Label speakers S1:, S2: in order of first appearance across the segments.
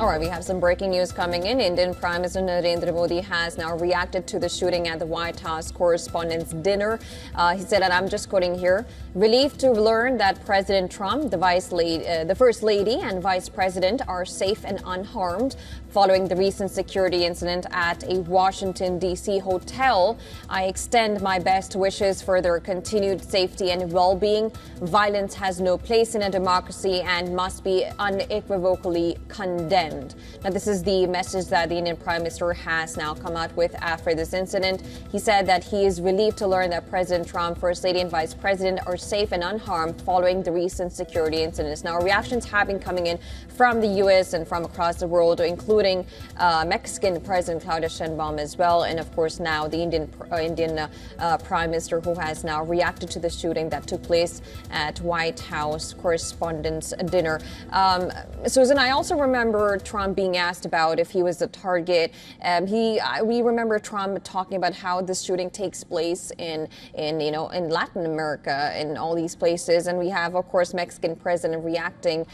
S1: All right, we have some breaking news coming in. Indian Prime Minister Narendra Modi has now reacted to the shooting at the White House Correspondents Dinner. He said, and I'm just quoting here, "Relieved to learn that President Trump, the First Lady and Vice President are safe and unharmed following the recent security incident at a Washington, D.C. hotel. I extend my best wishes for their continued safety and well-being. Violence has no place in a democracy and must be unequivocally condemned." Now, this is the message that the Indian Prime Minister has now come out with after this incident. He said that he is relieved to learn that President Trump, First Lady and Vice President are safe and unharmed following the recent security incidents. Now, reactions have been coming in from the U.S. and from across the world, including Mexican President Claudia Sheinbaum as well, and of course now the Indian Prime Minister, who has now reacted to the shooting that took place at White House Correspondents Dinner. Susan, I also remember Trump being asked about if he was the target. We remember Trump talking about how this shooting takes place in Latin America, in all these places, and we have, of course, Mexican president reacting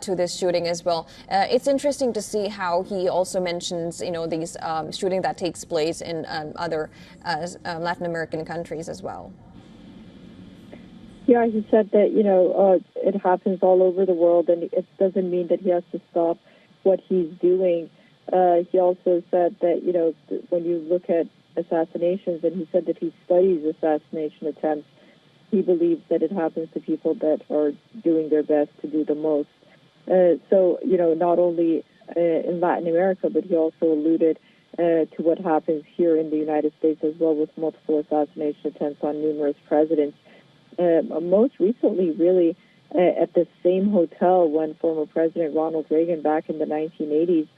S1: to this shooting as well. It's interesting to see how he also mentions, these shooting that takes place in other Latin American countries as well.
S2: Yeah, he said that, it happens all over the world, and it doesn't mean that he has to stop what he's doing. He also said that, when you look at assassinations, and he said that he studies assassination attempts, he believes that it happens to people that are doing their best to do the most. So, not only in Latin America, but he also alluded to what happens here in the United States as well, with multiple assassination attempts on numerous presidents. Most recently, really, at the same hotel when former President Ronald Reagan back in the 1980s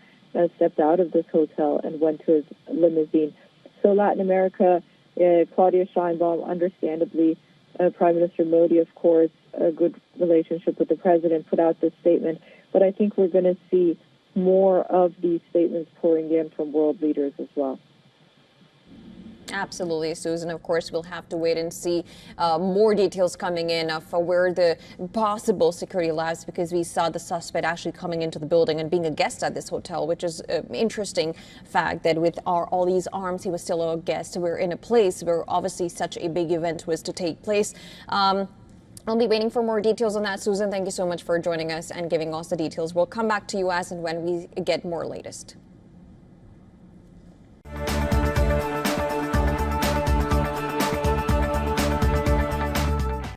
S2: stepped out of this hotel and went to his limousine. So Latin America, Claudia Sheinbaum, understandably, Prime Minister Modi, of course, a good relationship with the president, put out this statement. But I think we're going to see more of these statements pouring in from world leaders as well.
S1: Absolutely, Susan. Of course, we'll have to wait and see more details coming in of where the possible security lies, because we saw the suspect actually coming into the building and being a guest at this hotel, which is an interesting fact that with all these arms, he was still a guest. We're in a place where obviously such a big event was to take place. I'll be waiting for more details on that. Susan, thank you so much for joining us and giving us the details. We'll come back to you as and when we get more latest.